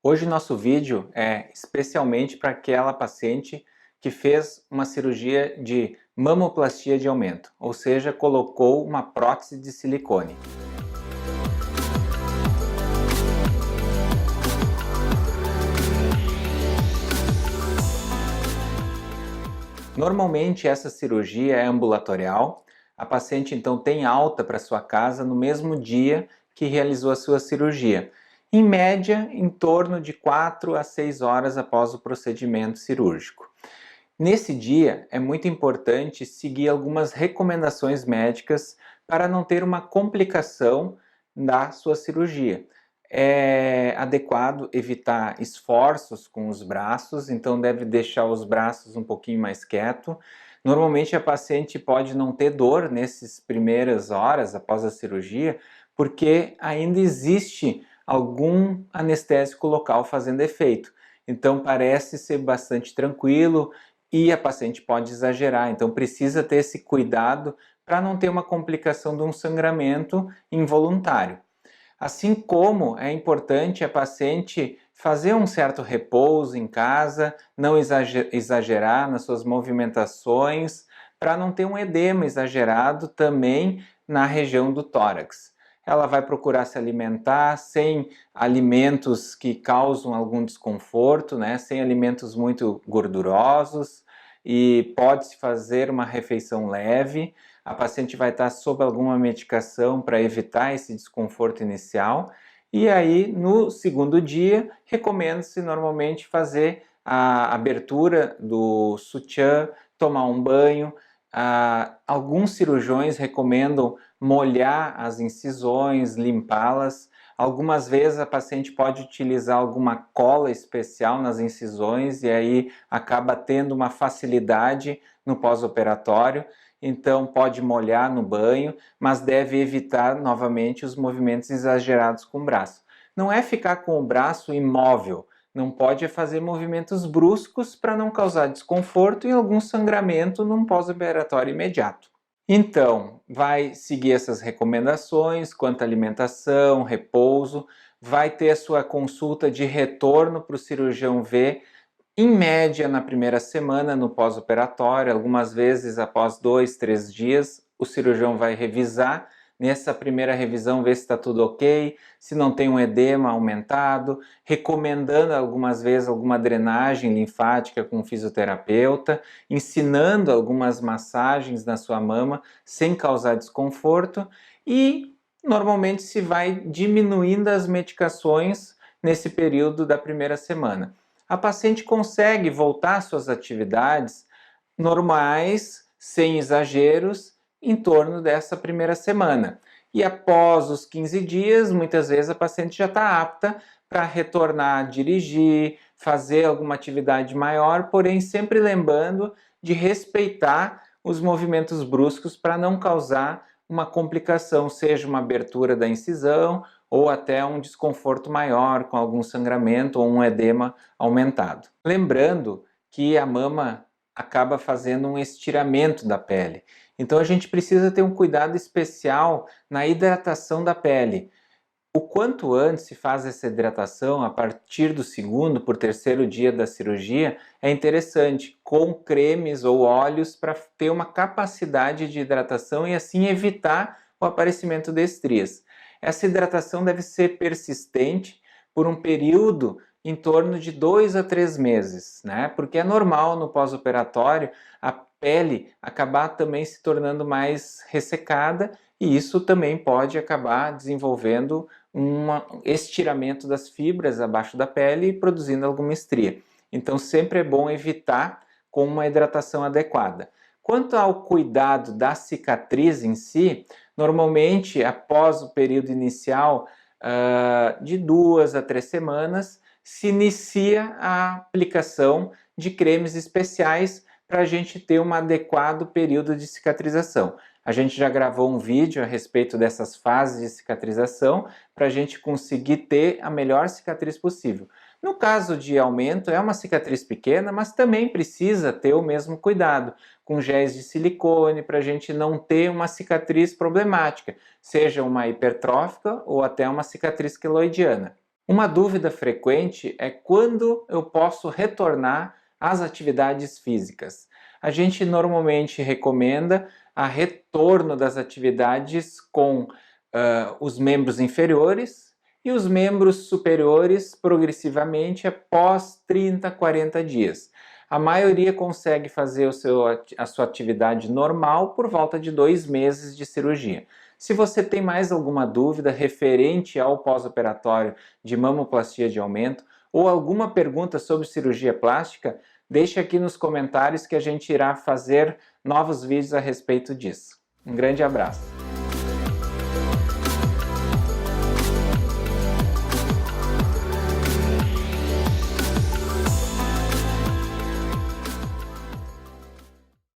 Hoje nosso vídeo é especialmente para aquela paciente que fez uma cirurgia de mamoplastia de aumento, ou seja, colocou uma prótese de silicone. Normalmente essa cirurgia é ambulatorial, a paciente então tem alta para sua casa no mesmo dia que realizou a sua cirurgia, em média em torno de 4 a 6 horas após o procedimento cirúrgico. Nesse dia é muito importante seguir algumas recomendações médicas para não ter uma complicação da sua cirurgia. É adequado evitar esforços com os braços, então deve deixar os braços um pouquinho mais quieto. Normalmente a paciente pode não ter dor nessas primeiras horas após a cirurgia, porque ainda existe algum anestésico local fazendo efeito. Então parece ser bastante tranquilo e a paciente pode exagerar, então precisa ter esse cuidado para não ter uma complicação de um sangramento involuntário. Assim como é importante a paciente fazer um certo repouso em casa, não exagerar nas suas movimentações, para não ter um edema exagerado também na região do tórax. Ela vai procurar se alimentar sem alimentos que causam algum desconforto, né? Sem alimentos muito gordurosos, e pode-se fazer uma refeição leve. A paciente vai estar sob alguma medicação para evitar esse desconforto inicial. E aí, no segundo dia, recomenda-se normalmente fazer a abertura do sutiã, tomar um banho. Alguns cirurgiões recomendam molhar as incisões, limpá-las. Algumas vezes a paciente pode utilizar alguma cola especial nas incisões e aí acaba tendo uma facilidade no pós-operatório. Então pode molhar no banho, mas deve evitar novamente os movimentos exagerados com o braço. Não é ficar com o braço imóvel, não pode fazer movimentos bruscos para não causar desconforto e algum sangramento num pós-operatório imediato. Então, vai seguir essas recomendações quanto à alimentação, repouso, vai ter a sua consulta de retorno para o cirurgião ver, em média na primeira semana no pós-operatório, algumas vezes após 2, 3 dias, o cirurgião vai revisar. Nessa primeira revisão, ver se está tudo ok, se não tem um edema aumentado, recomendando algumas vezes alguma drenagem linfática com o fisioterapeuta, ensinando algumas massagens na sua mama sem causar desconforto e normalmente se vai diminuindo as medicações nesse período da primeira semana. A paciente consegue voltar às suas atividades normais, sem exageros, em torno dessa primeira semana. E após os 15 dias, muitas vezes a paciente já está apta para retornar a dirigir, fazer alguma atividade maior, porém sempre lembrando de respeitar os movimentos bruscos para não causar uma complicação, seja uma abertura da incisão ou até um desconforto maior com algum sangramento ou um edema aumentado. Lembrando que a mama acaba fazendo um estiramento da pele. Então a gente precisa ter um cuidado especial na hidratação da pele. O quanto antes se faz essa hidratação, a partir do segundo por terceiro dia da cirurgia, é interessante, com cremes ou óleos para ter uma capacidade de hidratação e assim evitar o aparecimento de estrias. Essa hidratação deve ser persistente por um período em torno de 2 a 3 meses, né? Porque é normal no pós-operatório a pele acabar também se tornando mais ressecada e isso também pode acabar desenvolvendo um estiramento das fibras abaixo da pele e produzindo alguma estria. Então sempre é bom evitar com uma hidratação adequada. Quanto ao cuidado da cicatriz em si, normalmente após o período inicial de 2 a 3 semanas, se inicia a aplicação de cremes especiais para a gente ter um adequado período de cicatrização. A gente já gravou um vídeo a respeito dessas fases de cicatrização para a gente conseguir ter a melhor cicatriz possível. No caso de aumento, é uma cicatriz pequena, mas também precisa ter o mesmo cuidado, com géis de silicone, para a gente não ter uma cicatriz problemática, seja uma hipertrófica ou até uma cicatriz queloidiana. Uma dúvida frequente é quando eu posso retornar às atividades físicas. A gente normalmente recomenda a retorno das atividades com os membros inferiores e os membros superiores progressivamente após 30, 40 dias. A maioria consegue fazer a sua atividade normal por volta de 2 meses de cirurgia. Se você tem mais alguma dúvida referente ao pós-operatório de mamoplastia de aumento ou alguma pergunta sobre cirurgia plástica, deixe aqui nos comentários que a gente irá fazer novos vídeos a respeito disso. Um grande abraço!